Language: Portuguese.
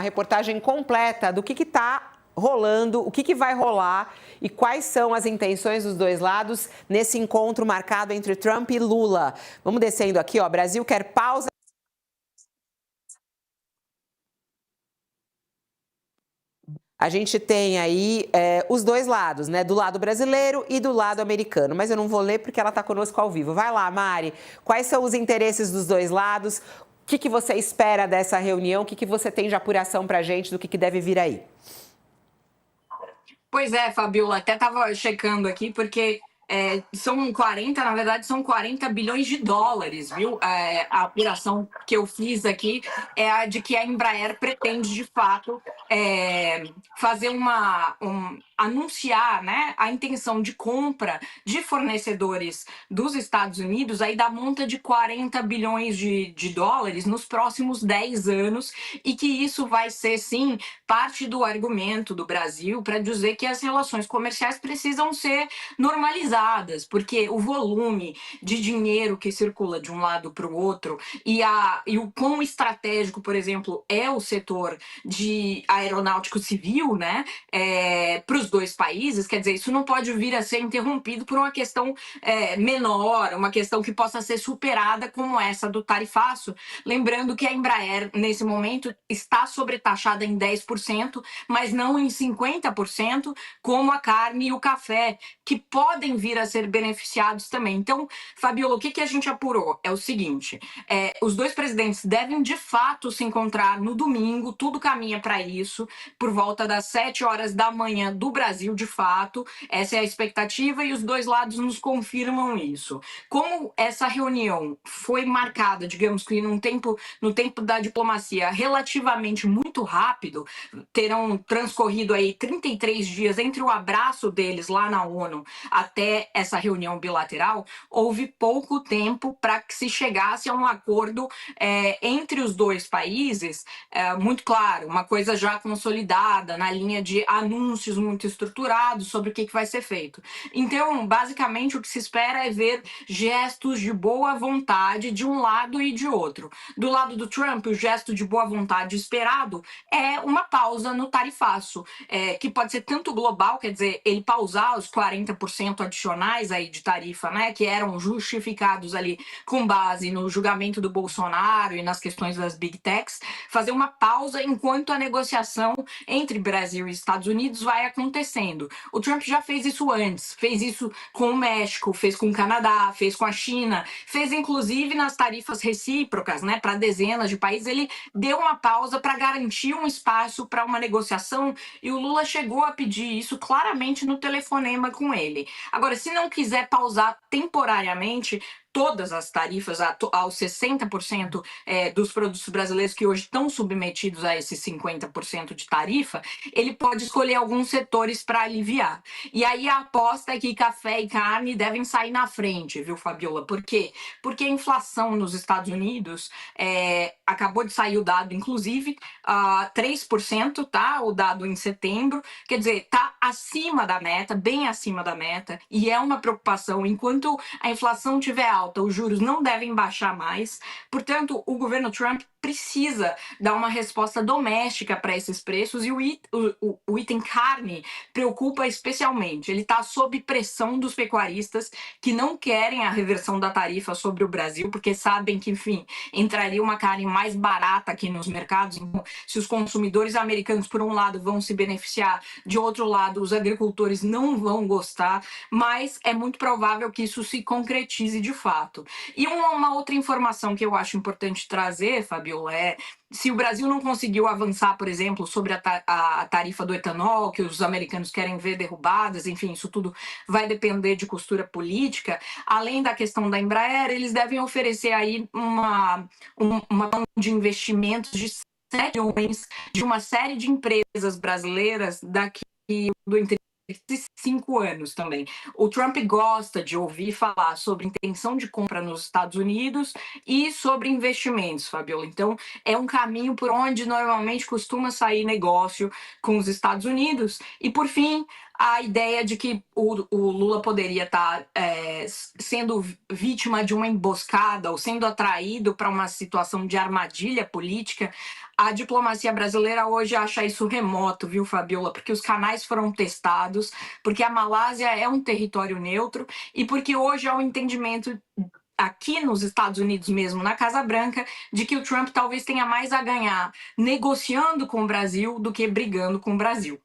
reportagem completa do que está rolando, o que vai rolar e quais são as intenções dos dois lados nesse encontro marcado entre Trump e Lula. Vamos descendo aqui, ó. Brasil quer pausa. A gente tem aí os dois lados, né? Do lado brasileiro e do lado americano. Mas eu não vou ler porque ela está conosco ao vivo. Vai lá, Mari. Quais são os interesses dos dois lados? O que você espera dessa reunião? O que você tem de apuração para a gente do que deve vir aí? Pois é, Fabiola, até estava checando aqui, porque são 40, na verdade, são 40 bilhões de dólares, viu? A apuração que eu fiz aqui é a de que a Embraer pretende, de fato, fazer anunciar, né, a intenção de compra de fornecedores dos Estados Unidos aí da monta de 40 bilhões de dólares nos próximos 10 anos, e que isso vai ser, sim, parte do argumento do Brasil para dizer que as relações comerciais precisam ser normalizadas, porque o volume de dinheiro que circula de um lado para o outro e o quão estratégico, por exemplo, é o setor de aeronáutico civil, né, para os dois países, quer dizer, isso não pode vir a ser interrompido por uma questão menor, uma questão que possa ser superada como essa do tarifaço. Lembrando que a Embraer, nesse momento, está sobretaxada em 10%, mas não em 50%, como a carne e o café, que podem vir a ser beneficiados também. Então, Fabiola, o que a gente apurou? É o seguinte, os dois presidentes devem, de fato, se encontrar no domingo, tudo caminha para isso, por volta das 7 horas da manhã do Brasil, de fato. Essa é a expectativa e os dois lados nos confirmam isso. Como essa reunião foi marcada, digamos que no tempo da diplomacia relativamente muito rápido, terão transcorrido aí 33 dias entre o abraço deles lá na ONU até essa reunião bilateral, houve pouco tempo para que se chegasse a um acordo entre os dois países, muito claro, uma coisa já consolidada, na linha de anúncios muito estruturados sobre o que vai ser feito. Então, basicamente, o que se espera é ver gestos de boa vontade de um lado e de outro. Do lado do Trump, o gesto de boa vontade esperado é uma pausa no tarifaço, que pode ser tanto global, quer dizer, ele pausar os 40% adicionais aí de tarifa, né, que eram justificados ali com base no julgamento do Bolsonaro e nas questões das Big Techs, fazer uma pausa enquanto a negociação entre Brasil e Estados Unidos vai acontecendo. O Trump já fez isso antes, fez isso com o México, fez com o Canadá, fez com a China, fez inclusive nas tarifas recíprocas, né, para dezenas de países. Ele deu uma pausa para garantir um espaço para uma negociação, e o Lula chegou a pedir isso claramente no telefonema com ele. Agora, se não quiser pausar temporariamente todas as tarifas aos 60% dos produtos brasileiros que hoje estão submetidos a esses 50% de tarifa, ele pode escolher alguns setores para aliviar. E aí a aposta é que café e carne devem sair na frente, viu, Fabiola? Por quê? Porque a inflação nos Estados Unidos, acabou de sair o dado, inclusive, 3%, tá? O dado em setembro, quer dizer, tá acima da meta, bem acima da meta, e é uma preocupação. Enquanto a inflação estiver alta, os juros não devem baixar mais. Portanto, o governo Trump precisa dar uma resposta doméstica para esses preços, e o item carne preocupa especialmente. Ele está sob pressão dos pecuaristas, que não querem a reversão da tarifa sobre o Brasil, porque sabem que, enfim, entraria uma carne mais barata aqui nos mercados. Então, se os consumidores americanos, por um lado, vão se beneficiar, de outro lado, os agricultores não vão gostar, mas é muito provável que isso se concretize de fato. E uma outra informação que eu acho importante trazer, Fabiola, se o Brasil não conseguiu avançar, por exemplo, sobre a tarifa do etanol, que os americanos querem ver derrubadas, enfim, isso tudo vai depender de costura política. Além da questão da Embraer, eles devem oferecer aí uma de investimentos de 7 milhões de uma série de empresas brasileiras daqui entre 5 anos também. O Trump gosta de ouvir falar sobre intenção de compra nos Estados Unidos e sobre investimentos, Fabiola. Então, é um caminho por onde normalmente costuma sair negócio com os Estados Unidos. E, por fim, a ideia de que o Lula poderia estar sendo vítima de uma emboscada ou sendo atraído para uma situação de armadilha política, a diplomacia brasileira hoje acha isso remoto, viu, Fabiola? Porque os canais foram testados, porque a Malásia é um território neutro e porque hoje há um entendimento aqui nos Estados Unidos mesmo, na Casa Branca, de que o Trump talvez tenha mais a ganhar negociando com o Brasil do que brigando com o Brasil.